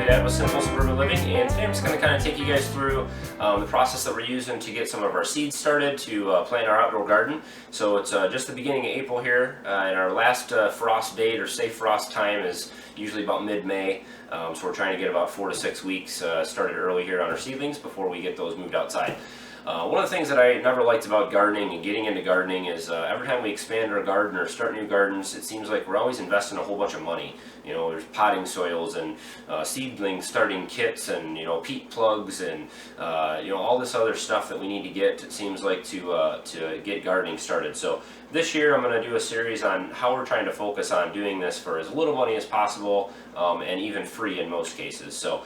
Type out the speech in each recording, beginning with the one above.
SSLFamilyDad with Simple Suburban Living, and today I'm just going to kind of take you guys through the process that we're using to get some of our seeds started to plant our outdoor garden. So it's just the beginning of April here, and our last frost date or safe frost time is usually about mid-May. So we're trying to get about 4 to 6 weeks started early here on our seedlings before we get those moved outside. One of the things that I never liked about gardening and getting into gardening is every time we expand our garden or start new gardens, it seems like we're always investing a whole bunch of money. You know, there's potting soils and seedling starting kits and, you know, peat plugs and, you know, all this other stuff that we need to get, it seems like, to get gardening started. So this year I'm going to do a series on how we're trying to focus on doing this for as little money as possible and even free in most cases. So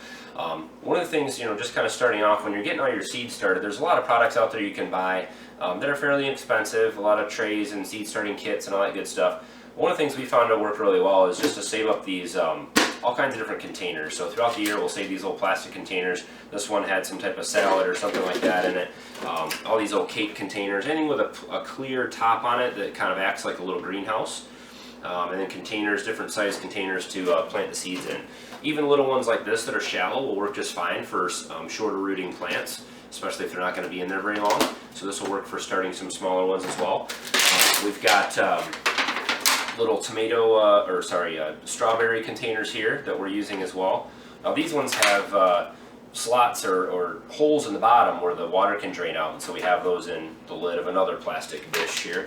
one of the things, you know, just kind of starting off, when you're getting all your seeds started, there's a lot of products out there you can buy that are fairly inexpensive, a lot of trays and seed starting kits and all that good stuff. One of the things we found to work really well is just to save up these all kinds of different containers. So throughout the year we'll save these little plastic containers. This one had some type of salad or something like that in it. All these old cake containers, anything with a clear top on it that kind of acts like a little greenhouse. And then containers, different size containers to plant the seeds in. Even little ones like this that are shallow will work just fine for shorter rooting plants, especially if they're not going to be in there very long. So this will work for starting some smaller ones as well. We've got little tomato, strawberry containers here that we're using as well. Now these ones have slots or holes in the bottom where the water can drain out, and so we have those in the lid of another plastic dish here.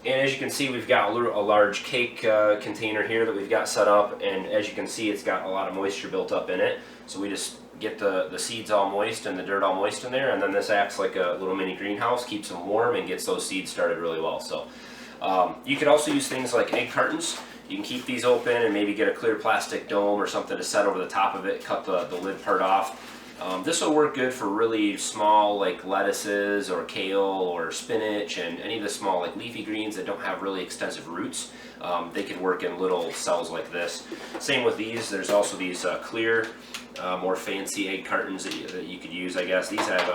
And as you can see, we've got a large cake container here that we've got set up, and as you can see, it's got a lot of moisture built up in it. So we just get the seeds all moist and the dirt all moist in there, and then this acts like a little mini greenhouse, keeps them warm and gets those seeds started really well. So you could also use things like egg cartons. You can keep these open and maybe get a clear plastic dome or something to set over the top of it, cut the lid part off. This will work good for really small, like lettuces or kale or spinach and any of the small like leafy greens that don't have really extensive roots. They can work in little cells like this. Same with these. There's also these clear, more fancy egg cartons that you could use, I guess. These have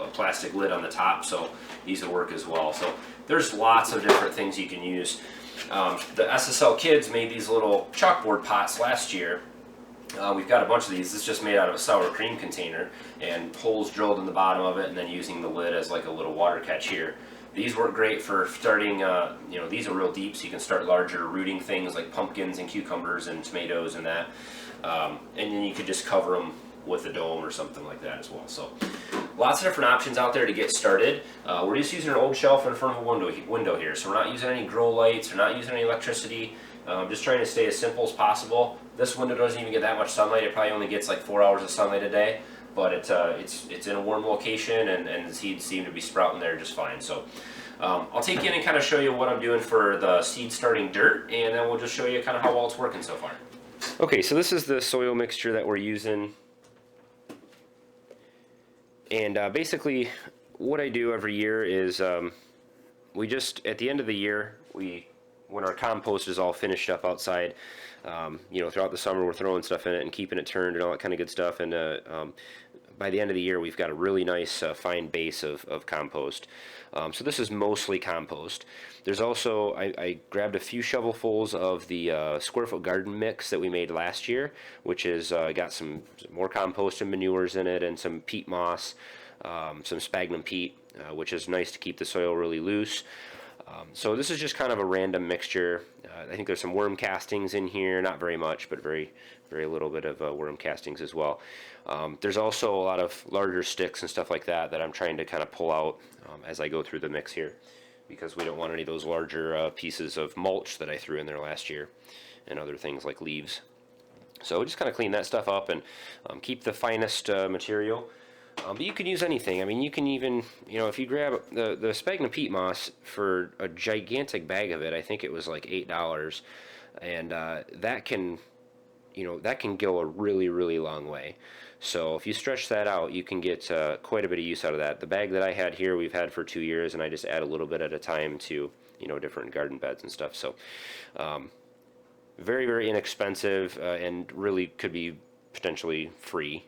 a plastic lid on the top, so these will work as well. So there's lots of different things you can use. The SSL kids made these little chalkboard pots last year. We've got a bunch of these. This is just made out of a sour cream container and holes drilled in the bottom of it, and then using the lid as like a little water catch here. These work great for starting, you know, these are real deep, so you can start larger rooting things like pumpkins and cucumbers and tomatoes and that. And then you could just cover them with a dome or something like that as well. So lots of different options out there to get started. We're just using an old shelf in front of a window here, so we're not using any grow lights, we're not using any electricity. Just trying to stay as simple as possible. This window doesn't even get that much sunlight. It probably only gets like 4 hours of sunlight a day, but it's in a warm location, and the seeds seem to be sprouting there just fine. So I'll take you in and kind of show you what I'm doing for the seed starting dirt, and then we'll just show you kind of how well it's working so far. Okay, so this is the soil mixture that we're using, and basically what I do every year is we just, at the end of the year, when our compost is all finished up outside, you know, throughout the summer we're throwing stuff in it and keeping it turned and all that kind of good stuff, and by the end of the year we've got a really nice fine base of compost. So this is mostly compost. There's also, I grabbed a few shovelfuls of the square foot garden mix that we made last year, which is got some more compost and manures in it, and some peat moss, some sphagnum peat, which is nice to keep the soil really loose. So this is just kind of a random mixture. I think there's some worm castings in here, not very much, but very little bit of worm castings as well. There's also a lot of larger sticks and stuff like that I'm trying to kind of pull out as I go through the mix here, because we don't want any of those larger pieces of mulch that I threw in there last year and other things like leaves. So just kind of clean that stuff up and keep the finest material. But you can use anything. I mean, you can even, you know, if you grab the sphagnum peat moss for a gigantic bag of it, I think it was like $8, and that can, you know, that can go a really long way. So if you stretch that out, you can get quite a bit of use out of that. The bag that I had here, we've had for 2 years, and I just add a little bit at a time to, you know, different garden beds and stuff. So very inexpensive, and really could be potentially free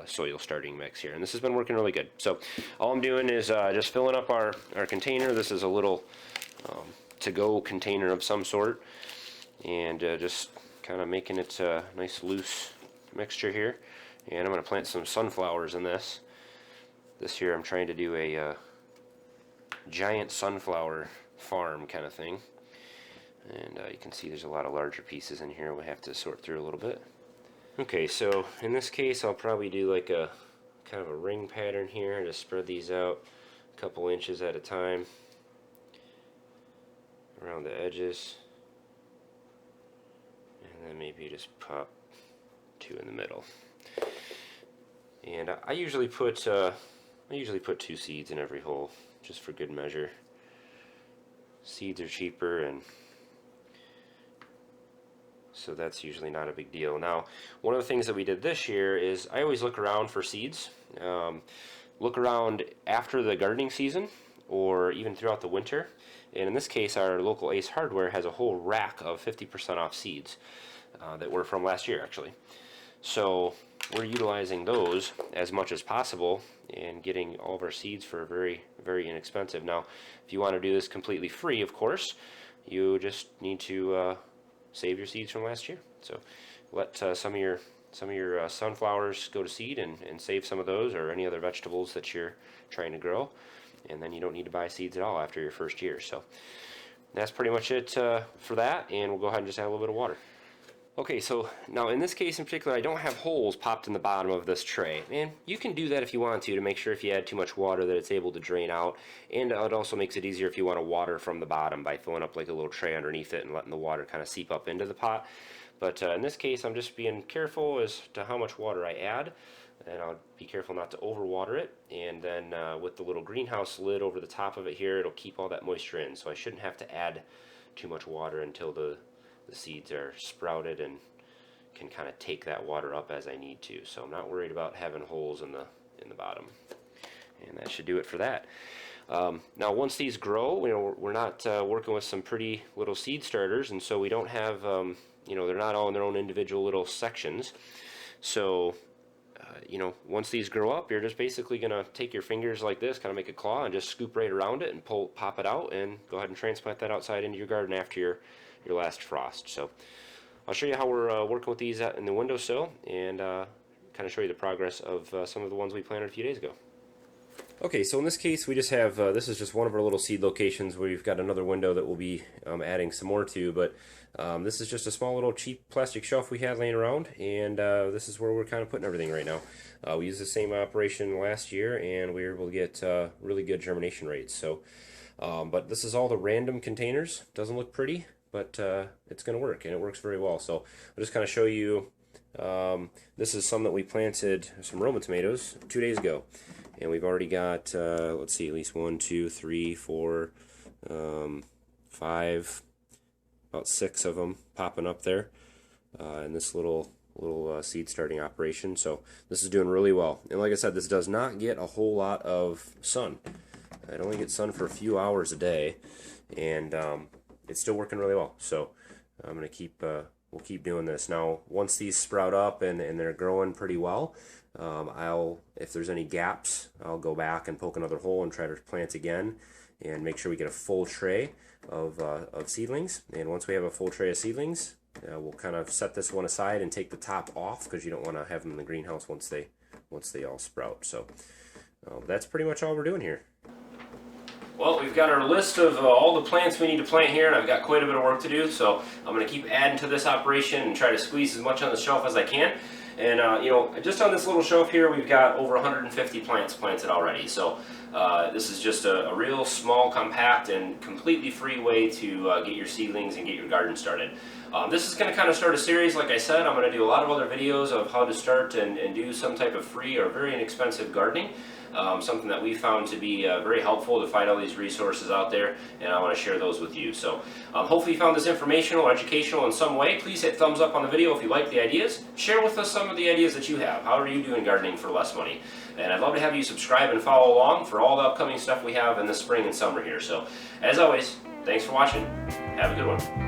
soil starting mix here, and this has been working really good. So all I'm doing is just filling up our container. This is a little to-go container of some sort, and just kind of making it nice loose mixture here, and I'm going to plant some sunflowers in this. This year I'm trying to do a giant sunflower farm kind of thing, and you can see there's a lot of larger pieces in here we have to sort through a little bit. Okay, so in this case I'll probably do like a kind of a ring pattern here, just spread these out a couple inches at a time around the edges, and then maybe just pop two in the middle. And I usually put 2 seeds in every hole, just for good measure. Seeds are cheaper, and so that's usually not a big deal. Now, one of the things that we did this year is I always look around for seeds. Look around after the gardening season, or even throughout the winter. And in this case, our local Ace Hardware has a whole rack of 50% off seeds that were from last year, actually. So we're utilizing those as much as possible and getting all of our seeds for very, very inexpensive. Now, if you want to do this completely free, of course, you just need to save your seeds from last year. So let some of your sunflowers go to seed and save some of those, or any other vegetables that you're trying to grow, and then you don't need to buy seeds at all after your first year. So that's pretty much it for that, and we'll go ahead and just add a little bit of water. Okay, so now in this case in particular, I don't have holes popped in the bottom of this tray. And you can do that if you want to make sure if you add too much water that it's able to drain out. And it also makes it easier if you want to water from the bottom by filling up like a little tray underneath it and letting the water kind of seep up into the pot. But in this case, I'm just being careful as to how much water I add. And I'll be careful not to overwater it. And then with the little greenhouse lid over the top of it here, it'll keep all that moisture in. So I shouldn't have to add too much water until the seeds are sprouted and can kind of take that water up as I need to. So I'm not worried about having holes in the bottom. And that should do it for that. Now once these grow, we're not working with some pretty little seed starters, and so we don't have, they're not all in their own individual little sections. So once these grow up, you're just basically going to take your fingers like this, kind of make a claw, and just scoop right around it and pop it out, and go ahead and transplant that outside into your garden after your last frost. So I'll show you how we're working with these in the windowsill, and kind of show you the progress of some of the ones we planted a few days ago. Okay, so in this case we just have, this is just one of our little seed locations where we've got another window that we'll be adding some more to, but this is just a small little cheap plastic shelf we had laying around, and this is where we're kind of putting everything right now. We used the same operation last year, and we were able to get really good germination rates. So, but this is all the random containers. Doesn't look pretty, but it's going to work, and it works very well. So I'll just kind of show you, this is some that we planted, some Roma tomatoes, 2 days ago. And we've already got, let's see, at least 1, 2, 3, 4, 5, about 6 of them popping up there in this little seed starting operation. So this is doing really well. And like I said, this does not get a whole lot of sun. It only gets sun for a few hours a day, and it's still working really well. So I'm going to keep, we'll keep doing this. Now, once these sprout up and they're growing pretty well, if there's any gaps, I'll go back and poke another hole and try to plant again and make sure we get a full tray of seedlings. And once we have a full tray of seedlings, we'll kind of set this one aside and take the top off, because you don't want to have them in the greenhouse once they all sprout. So that's pretty much all we're doing here. Well, we've got our list of all the plants we need to plant here, and I've got quite a bit of work to do, so I'm going to keep adding to this operation and try to squeeze as much on the shelf as I can. And just on this little shelf here, we've got over 150 plants planted already. So this is just a real small, compact, and completely free way to get your seedlings and get your garden started. This is going to kind of start a series. Like I said, I'm going to do a lot of other videos of how to start and do some type of free or very inexpensive gardening. Something that we found to be very helpful to find all these resources out there, and I want to share those with you. So hopefully you found this informational or educational in some way. Please hit thumbs up on the video if you like the ideas. Share with us some of the ideas that you have. How are you doing gardening for less money? And I'd love to have you subscribe and follow along for all the upcoming stuff we have in the spring and summer here. So as always, thanks for watching. Have a good one.